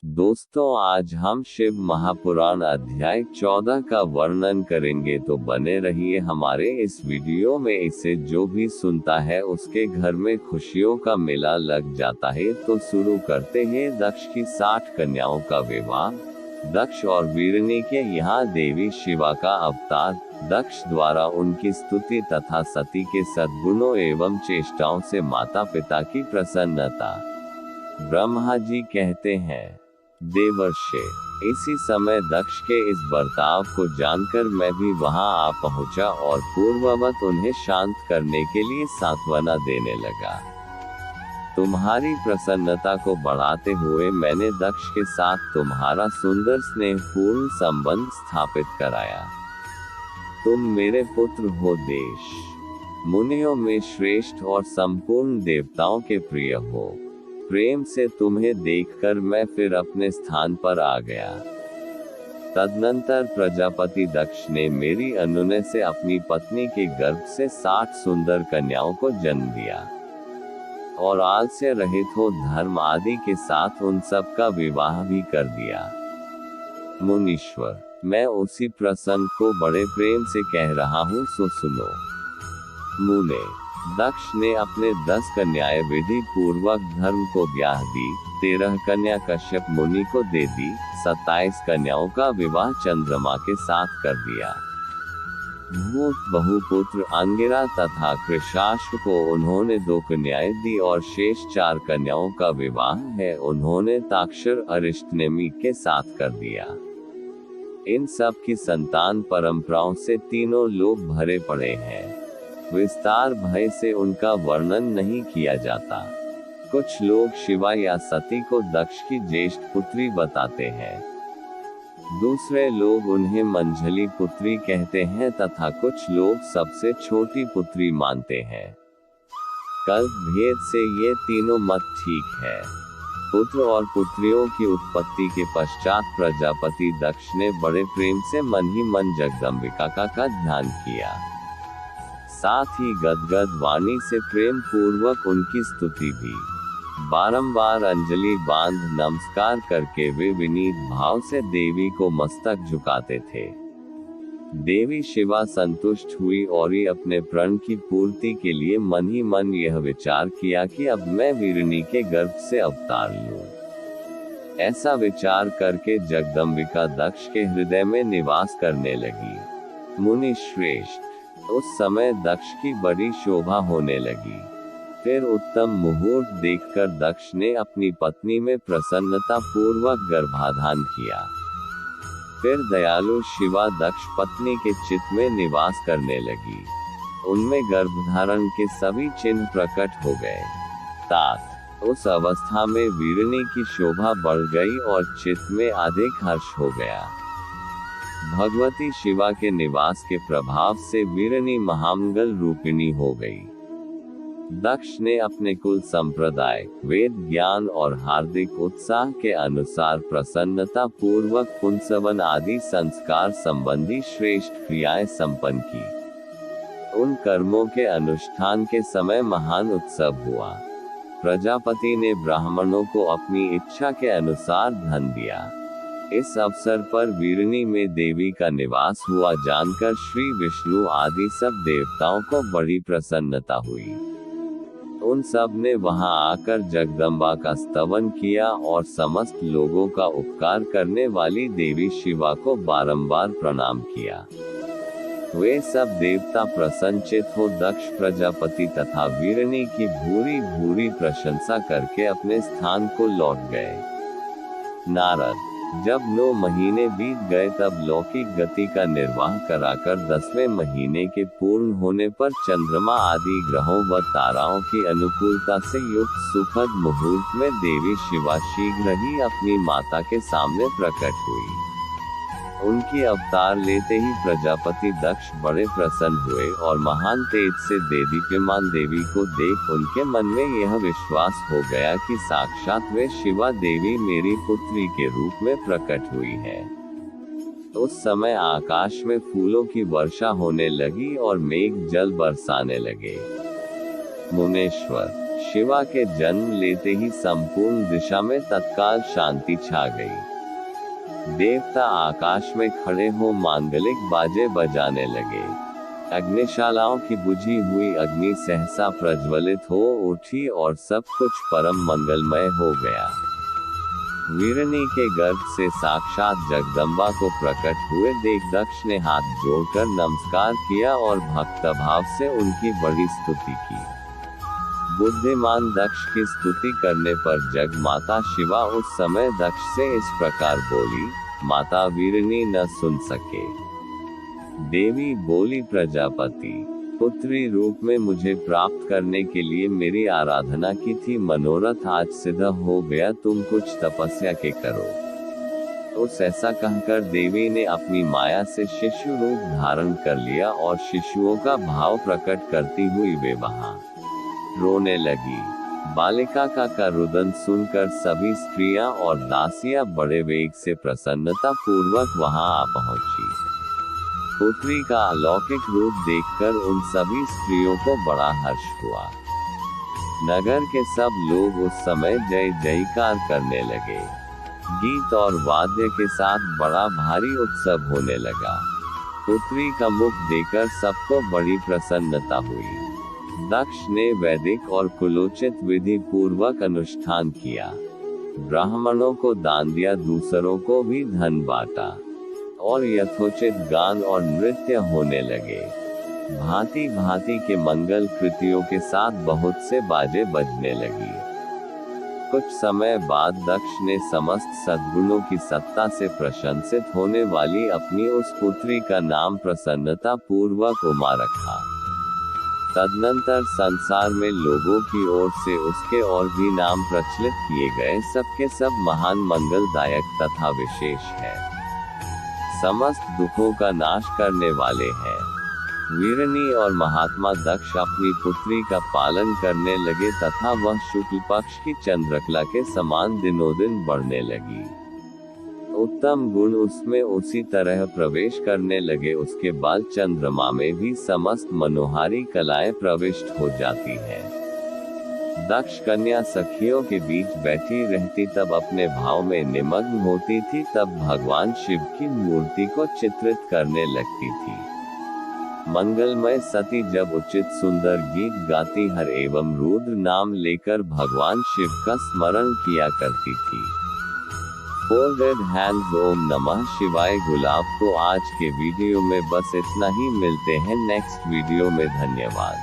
दोस्तों, आज हम शिव महापुराण अध्याय 14 का वर्णन करेंगे, तो बने रहिए हमारे इस वीडियो में। इसे जो भी सुनता है उसके घर में खुशियों का मेला लग जाता है। तो शुरू करते हैं दक्ष की 60 कन्याओं का विवाह। दक्ष और वीरनी के यहाँ देवी शिवा का अवतार। दक्ष द्वारा उनकी स्तुति तथा सती के सद्गुणों एवं चेष्टाओं से माता पिता की प्रसन्नता। ब्रह्मा जी कहते हैं, देवर्षे, इसी समय दक्ष के इस बर्ताव को जानकर मैं भी वहां आ पहुंचा और पूर्ववत उन्हें शांत करने के लिए सांत्वना देने लगा। तुम्हारी प्रसन्नता को बढ़ाते हुए मैंने दक्ष के साथ तुम्हारा सुंदर स्नेहपूर्ण संबंध स्थापित कराया। तुम मेरे पुत्र हो, देश मुनियों में श्रेष्ठ और संपूर्ण देवताओं के प्रिय हो। प्रेम से तुम्हें देखकर मैं फिर अपने स्थान पर आ गया। तदनंतर प्रजापति दक्ष ने मेरी अनुनय से अपनी पत्नी के गर्भ से 60 सुंदर कन्याओं को जन्म दिया और आलस्य रहित हो धर्म आदि के साथ उन सब का विवाह भी कर दिया। मुनीश्वर, मैं उसी प्रसंग को बड़े प्रेम से कह रहा हूँ, सो सुनो। मुने, दक्ष ने अपने 10 कन्याएं विधि पूर्वक धर्म को ब्याह दी। 13 कन्या कश्यप मुनि को दे दी। 27 कन्याओं का विवाह चंद्रमा के साथ कर दिया। भूत बहुपुत्र अंगिरा तथा कृशाश्व को उन्होंने 2 कन्याएं दी और शेष 4 कन्याओं का विवाह है उन्होंने ताक्षर अरिष्टनेमि के साथ कर दिया। इन सब की संतान परंपराओं से तीनों लोग भरे पड़े हैं। विस्तार भय से उनका वर्णन नहीं किया जाता। कुछ लोग शिवा या सती को दक्ष की ज्येष्ठ पुत्री बताते हैं। दूसरे लोग उन्हें मंझली पुत्री कहते हैं तथा कुछ लोग सबसे छोटी पुत्री मानते हैं। कल्प भेद से ये तीनों मत ठीक है। पुत्र और पुत्रियों की उत्पत्ति के पश्चात प्रजापति दक्ष ने बड़े प्रेम से मन ही मन जगदम्बिका का ध्यान किया। साथ ही गदगद वाणी से प्रेम पूर्वक उनकी स्तुति भी। बारंबार अंजलि बांध नमस्कार करके वे विनीत भाव से देवी को मस्तक झुकाते थे। देवी शिवा संतुष्ट हुई और ही अपने प्रण की पूर्ति के लिए मन ही मन यह विचार किया कि अब मैं वीरनी के गर्भ से अवतार लूं। ऐसा विचार करके जगदम्बिका दक्ष के हृदय में निवास करने लगी। मुनि श्रेष्ठ, उस समय दक्ष की बड़ी शोभा होने लगी। फिर उत्तम मुहूर्त देखकर दक्ष ने अपनी पत्नी में प्रसन्नता पूर्वक गर्भाधान किया। फिर दयालु शिवा दक्ष पत्नी के चित्त में निवास करने लगी। उनमें गर्भधारण के सभी चिन्ह प्रकट हो गए। तात, उस अवस्था में वीरनी की शोभा बढ़ गई और चित्त में अधिक हर्ष हो गया। भगवती शिवा के निवास के प्रभाव से वीरनी महामंगल रूपिणी हो गई। दक्ष ने अपने कुल संप्रदाय, वेद ज्ञान और हार्दिक उत्साह के अनुसार प्रसन्नता पूर्वक पुंसवन आदि संस्कार संबंधी श्रेष्ठ क्रियाएं संपन्न की। उन कर्मों के अनुष्ठान के समय महान उत्सव हुआ। प्रजापति ने ब्राह्मणों को अपनी इच्छा के अनुसार धन दिया। इस अवसर पर वीरनी में देवी का निवास हुआ जानकर श्री विष्णु आदि सब देवताओं को बड़ी प्रसन्नता हुई। उन सब ने वहां आकर जगदम्बा का स्तवन किया और समस्त लोगों का उपकार करने वाली देवी शिवा को बारंबार प्रणाम किया। वे सब देवता प्रसन्नचित हो दक्ष प्रजापति तथा वीरनी की भूरी भूरी प्रशंसा करके अपने स्थान को लौट गए। नारद, जब 9 महीने बीत गए तब लौकिक गति का निर्वाह कराकर 10वें महीने के पूर्ण होने पर चंद्रमा आदि ग्रहों व ताराओं की अनुकूलता से युक्त सुखद मुहूर्त में देवी शिवा शीघ्र ही अपनी माता के सामने प्रकट हुई। उनकी अवतार लेते ही प्रजापति दक्ष बड़े प्रसन्न हुए और महान तेज से देदीप्यमान देवी को देख उनके मन में यह विश्वास हो गया कि साक्षात वे शिवा देवी मेरी पुत्री के रूप में प्रकट हुई है। उस समय आकाश में फूलों की वर्षा होने लगी और मेघ जल बरसाने लगे। मुनेश्वर, शिवा के जन्म लेते ही संपूर्ण दिशा में तत्काल शांति छा गई। देवता आकाश में खड़े हो मांगलिक बाजे बजाने लगे। अग्निशालाओं की बुझी हुई अग्नि सहसा प्रज्वलित हो उठी और सब कुछ परम मंगलमय हो गया। वीरनी के गर्भ से साक्षात जगदम्बा को प्रकट हुए देख दक्ष ने हाथ जोड़कर नमस्कार किया और भक्तभाव से उनकी बड़ी स्तुति की। बुद्धिमान दक्ष की स्तुति करने पर जग माता शिवा उस समय दक्ष से इस प्रकार बोली, माता वीरनी न सुन सके। देवी बोली, प्रजापति, पुत्री रूप में मुझे प्राप्त करने के लिए मेरी आराधना की थी, मनोरथ आज सिद्ध हो गया, तुम कुछ तपस्या के करो। तो ऐसा कहकर देवी ने अपनी माया से शिशु रूप धारण कर लिया और शिशुओं का भाव प्रकट करती हुई वे वहां रोने लगी। बालिका का रुदन सुनकर सभी स्त्रियां और दासियां बड़े वेग से प्रसन्नता पूर्वक वहां आ पहुंची। पुत्री का अलौकिक रूप देखकर उन सभी स्त्रियों को बड़ा हर्ष हुआ। नगर के सब लोग उस समय जय जयकार करने लगे। गीत और वाद्य के साथ बड़ा भारी उत्सव होने लगा। पुत्री का मुख देखकर सबको बड़ी प्रसन्नता हुई। दक्ष ने वैदिक और कुलोचित विधि पूर्वक अनुष्ठान किया। ब्राह्मणों को दान दिया, दूसरों को भी धन बांटा और यथोचित गान और नृत्य होने लगे। भांति भांति के मंगल कृतियों के साथ बहुत से बाजे बजने लगी। कुछ समय बाद दक्ष ने समस्त सद्गुणों की सत्ता से प्रशंसित होने वाली अपनी उस पुत्री का नाम प्रसन्नता पूर्वक उमा रखा। तदनंतर संसार में लोगों की ओर से उसके और भी नाम प्रचलित किए गए, सबके सब महान मंगलदायक तथा विशेष है, समस्त दुखों का नाश करने वाले हैं। वीरनी और महात्मा दक्ष अपनी पुत्री का पालन करने लगे तथा वह शुक्ल पक्ष की चंद्रकला के समान दिनों दिन बढ़ने लगी। उत्तम गुण उसमें उसी तरह प्रवेश करने लगे। उसके बाद चंद्रमा में भी समस्त मनोहारी कलाएं प्रविष्ट हो जाती हैं। दक्ष कन्या सखियों के बीच बैठी रहती, तब अपने भाव में निमग्न होती थी, तब भगवान शिव की मूर्ति को चित्रित करने लगती थी। मंगलमय सती जब उचित सुंदर गीत गाती हर एवं रुद्र नाम लेकर भगवान शिव का स्मरण किया करती थी। फोल्डेड हैंड्स, ओम नमः शिवाय गुलाब। तो आज के वीडियो में बस इतना ही, मिलते हैं नेक्स्ट वीडियो में। धन्यवाद।